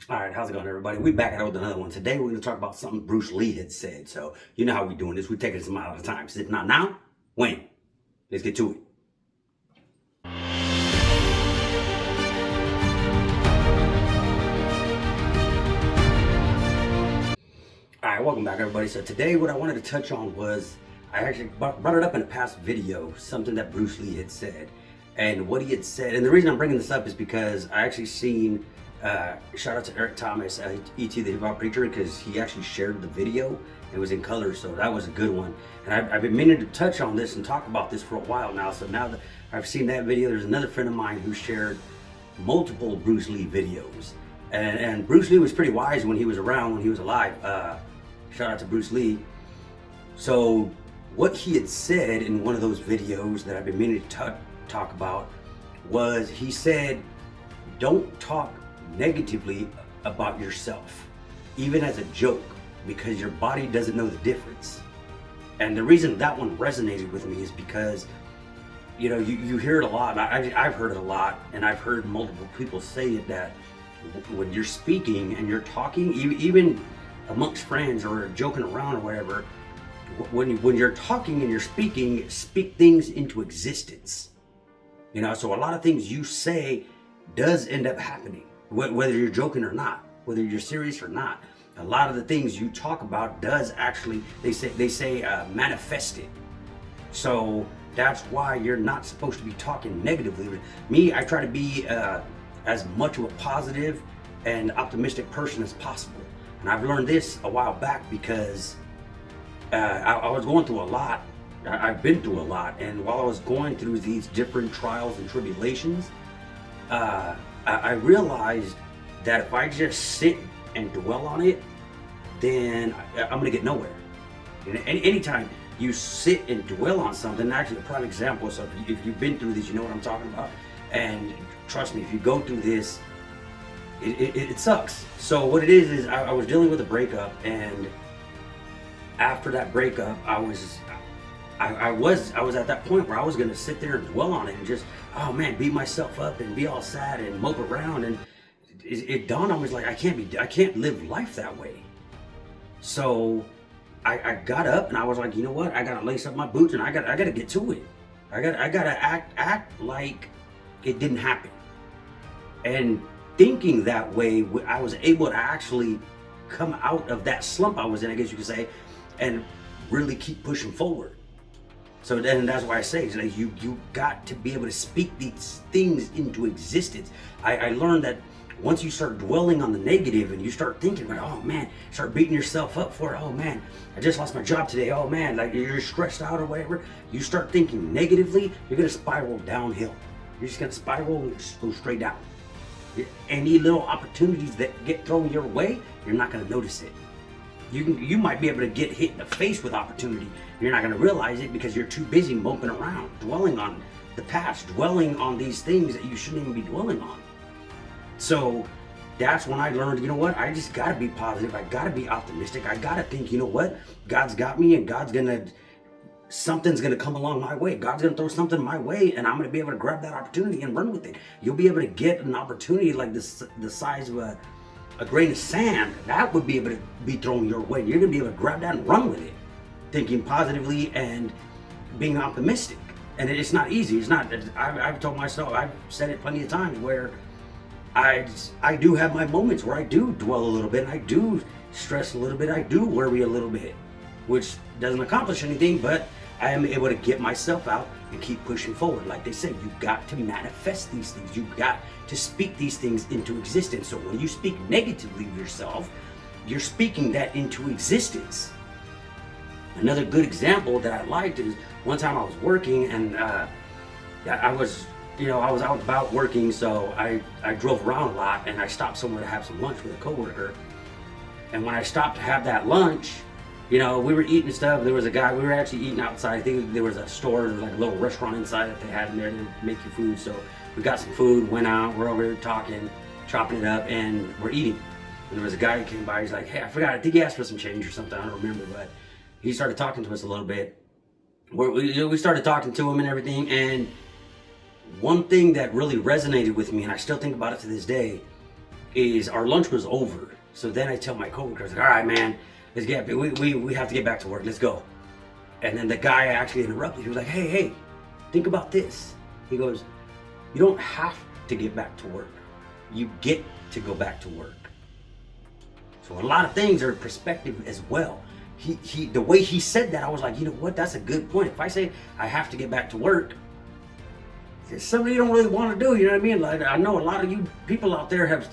All right, how's it going, everybody? We back out with another one. Today, we're going to talk about something Bruce Lee had said. So, you know how we're doing this. We take it a mile at a time. So if not now, when? Let's get to it. All right, welcome back, everybody. So today, what I wanted to touch on was, I actually brought it up in a past video, something that Bruce Lee had said. And what he had said, and the reason I'm bringing this up is because I actually seen, shout out to Eric Thomas, E.T. the Hip Hop Preacher, because he actually shared the video. It was in color, so that was a good one. And I've been meaning to touch on this and talk about this for a while now. So now that I've seen that video, there's another friend of mine who shared multiple Bruce Lee videos. And Bruce Lee was pretty wise when he was around, when he was alive. Shout out to Bruce Lee. So what he had said in one of those videos that I've been meaning to talk about was, he said, don't talk negatively about yourself, even as a joke, because your body doesn't know the difference. And the reason that one resonated with me is because, you know, you hear it a lot. I've heard it a lot, and I've heard multiple people say it, that when you're speaking and you're talking, even amongst friends or joking around or whatever, when you're talking and you're speaking, speak things into existence. You know, so a lot of things you say does end up happening, whether you're joking or not, whether you're serious or not. A lot of the things you talk about does actually, they say manifest it. So that's why you're not supposed to be talking negatively. Me, I try to be as much of a positive and optimistic person as possible. And I've learned this a while back because I was going through a lot. I've been through a lot, and while I was going through these different trials and tribulations, I realized that if I just sit and dwell on it, then I'm gonna get nowhere. And anytime you sit and dwell on something, actually a prime example, so if you've been through this, you know what I'm talking about. And trust me, if you go through this, it sucks. So what it is I was dealing with a breakup, and after that breakup, I was at that point where I was gonna sit there and dwell on it and just, oh man, beat myself up and be all sad and mope around. And it dawned on me, like, I can't live life that way. So I got up and I was like, you know what? I gotta lace up my boots and I gotta get to it. I gotta act like it didn't happen. And thinking that way, I was able to actually come out of that slump I was in, I guess you could say, and really keep pushing forward. So then that's why I say, it's like you got to be able to speak these things into existence. I learned that once you start dwelling on the negative and you start thinking about, oh man, start beating yourself up for it. Oh man, I just lost my job today. Oh man, like you're stressed out or whatever. You start thinking negatively, you're gonna spiral downhill. You're just gonna spiral and just go straight down. Any little opportunities that get thrown your way, you're not gonna notice it. You might be able to get hit in the face with opportunity. You're not going to realize it because you're too busy moping around, dwelling on the past, dwelling on these things that you shouldn't even be dwelling on. So that's when I learned, you know what? I just got to be positive. I got to be optimistic. I got to think, you know what? God's got me, and something's going to come along my way. God's going to throw something my way, and I'm going to be able to grab that opportunity and run with it. You'll be able to get an opportunity like this, the size of a grain of sand, that would be able to be thrown your way. You're gonna be able to grab that and run with it, thinking positively and being optimistic. And it's not easy. It's not. I've told myself, I've said it plenty of times, where I do have my moments where I do dwell a little bit, I do stress a little bit, I do worry a little bit, which doesn't accomplish anything, but I am able to get myself out and keep pushing forward. Like they say, you got to manifest these things. You got to speak these things into existence. So when you speak negatively of yourself, you're speaking that into existence. Another good example that I liked is one time I was working, and I was out and about working, so I drove around a lot, and I stopped somewhere to have some lunch with a coworker. And when I stopped to have that lunch, you know, we were eating stuff. There was a guy, we were actually eating outside. I think there was a store, there was like a little restaurant inside that they had in there to make you food. So we got some food, went out, we're over here talking, chopping it up, and we're eating. And there was a guy who came by, he's like, hey, I forgot, I think he asked for some change or something, I don't remember, but he started talking to us a little bit. We started talking to him and everything, and one thing that really resonated with me, and I still think about it to this day, is our lunch was over. So then I tell my coworkers, all right, man, let's get, we have to get back to work. Let's go. And then the guy actually interrupted. He was like, hey, think about this. He goes, you don't have to get back to work. You get to go back to work. So a lot of things are perspective as well. The way he said that, I was like, you know what? That's a good point. If I say I have to get back to work, it's something you don't really want to do. You know what I mean? Like, I know a lot of you people out there have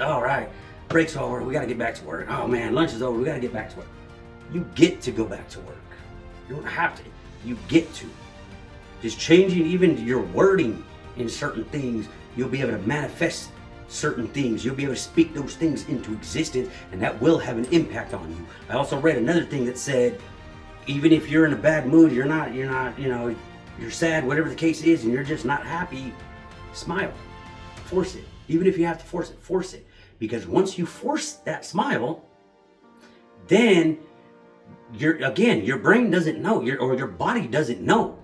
all right, break's over. We got to get back to work. Oh man, lunch is over. We got to get back to work. You get to go back to work. You don't have to. You get to. Just changing even your wording in certain things, you'll be able to manifest certain things. You'll be able to speak those things into existence, and that will have an impact on you. I also read another thing that said, even if you're in a bad mood, you're not, you know, you're sad, whatever the case is, and you're just not happy, smile. Force it. Even if you have to force it. Because once you force that smile, then your brain doesn't know, or your body doesn't know.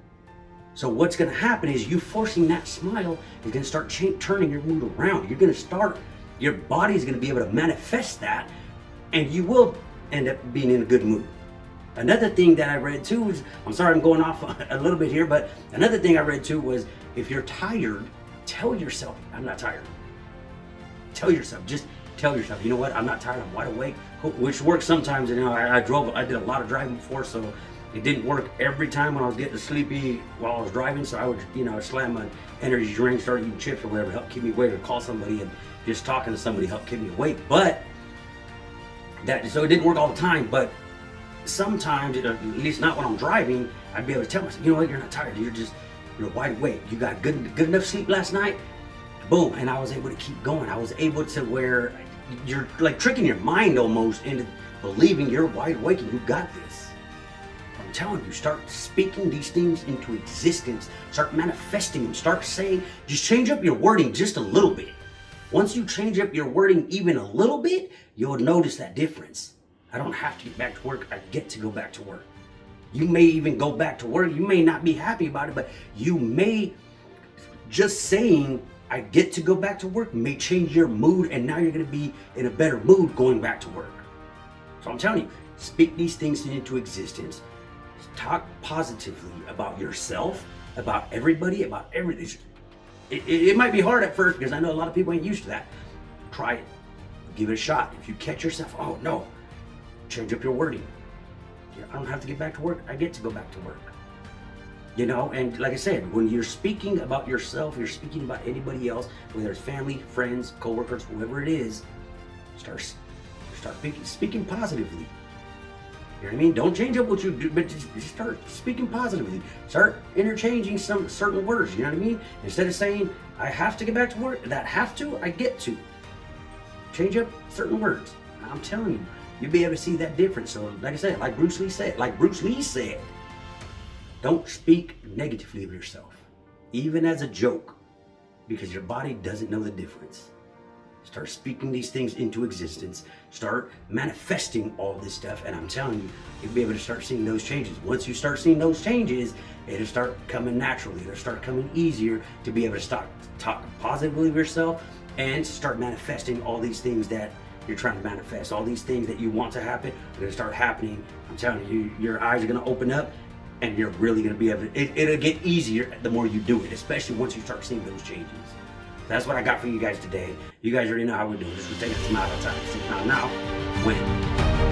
So what's going to happen is you forcing that smile is going to start turning your mood around. You're going to start, your body is going to be able to manifest that, and you will end up being in a good mood. Another thing that I read too is, I'm sorry I'm going off a little bit here, but another thing I read too was, if you're tired, tell yourself, I'm not tired. Tell yourself, just tell yourself, you know what, I'm not tired, I'm wide awake, which works sometimes. You know, I did a lot of driving before, so it didn't work every time when I was getting sleepy while I was driving. So I would, slam my energy drink, start eating chips or whatever, help keep me awake, or call somebody, and just talking to somebody helped keep me awake. But so it didn't work all the time, but sometimes, at least not when I'm driving, I'd be able to tell myself, you know what, you're not tired, you're wide awake, you got good enough sleep last night, boom, and I was able to keep going. I was able to, where you're like tricking your mind almost into believing you're wide awake and you got this. I'm telling you, start speaking these things into existence, start manifesting them, start saying, just change up your wording just a little bit. Once you change up your wording even a little bit, you'll notice that difference. I don't have to get back to work, I get to go back to work. You may even go back to work, you may not be happy about it, but you may, just saying I get to go back to work may change your mood, and now you're going to be in a better mood going back to work. So I'm telling you, speak these things into existence. Talk positively about yourself, about everybody, about everything. It might be hard at first, because I know a lot of people ain't used to that. Try it. Give it a shot. If you catch yourself, oh no, change up your wording. I don't have to get back to work, I get to go back to work. And like I said, when you're speaking about yourself, you're speaking about anybody else, whether it's family, friends, coworkers, whoever it is, start speaking positively. You know what I mean? Don't change up what you do, but just start speaking positively. Start interchanging some certain words, you know what I mean? Instead of saying, I have to get back to work, that have to, I get to. Change up certain words. I'm telling you, you'll be able to see that difference. So like I said, like Bruce Lee said, don't speak negatively of yourself, even as a joke, because your body doesn't know the difference. Start speaking these things into existence. Start manifesting all this stuff, and I'm telling you, you'll be able to start seeing those changes. Once you start seeing those changes, it'll start coming naturally. It'll start coming easier to be able to start talk positively of yourself and start manifesting all these things that you're trying to manifest. All these things that you want to happen are going to start happening. I'm telling you, your eyes are going to open up, and you're really going to be able to, it'll get easier the more you do it, especially once you start seeing those changes. That's what I got for you guys today. You guys already know how we're doing this. We're taking some out of time. See, now, when?